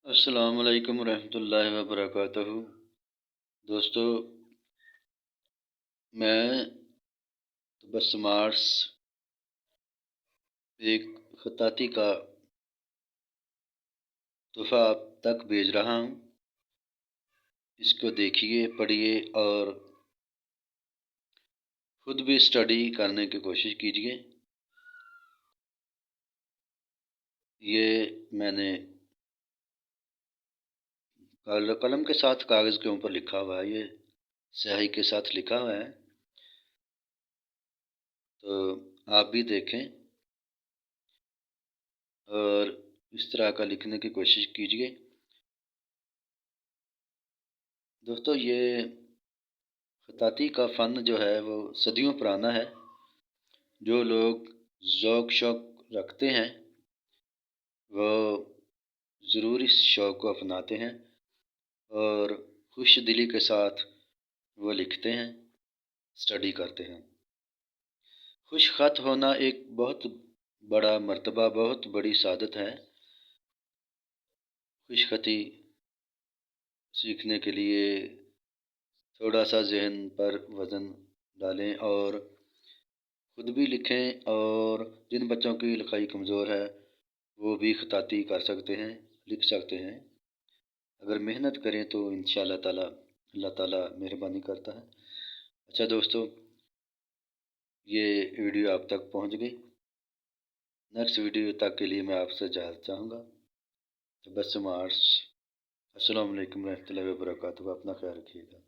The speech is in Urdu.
السلام علیکم ورحمۃ اللہ وبرکاتہ۔ دوستو، میں تبسم آرٹس ایک خطاطی کا تحفہ آپ تک بھیج رہا ہوں۔ اس کو دیکھیے، پڑھیے اور خود بھی اسٹڈی کرنے کی کوشش کیجیے۔ یہ میں نے قلم کے ساتھ کاغذ کے اوپر لکھا ہوا ہے، یہ سیاہی کے ساتھ لکھا ہوا ہے، تو آپ بھی دیکھیں اور اس طرح کا لکھنے کی کوشش کیجیے۔ دوستو، یہ خطاطی کا فن جو ہے وہ صدیوں پرانا ہے۔ جو لوگ ذوق شوق رکھتے ہیں وہ ضرور اس شوق کو اپناتے ہیں اور خوش دلی کے ساتھ وہ لکھتے ہیں، اسٹڈی کرتے ہیں۔ خوش خط ہونا ایک بہت بڑا مرتبہ، بہت بڑی سعادت ہے۔ خوش خطی سیکھنے کے لیے تھوڑا سا ذہن پر وزن ڈالیں اور خود بھی لکھیں، اور جن بچوں کی لکھائی کمزور ہے وہ بھی خطاطی کر سکتے ہیں، لکھ سکتے ہیں۔ اگر محنت کریں تو انشاءاللہ تعالی اللہ تعالیٰ مہربانی کرتا ہے۔ اچھا دوستو، یہ ویڈیو آپ تک پہنچ گئی۔ نیکسٹ ویڈیو تک کے لیے میں آپ سے اجازت چاہوں گا۔ تبسم آرٹس۔ السلام علیکم ورحمۃ اللہ وبرکاتہ۔ اپنا خیال رکھیے گا۔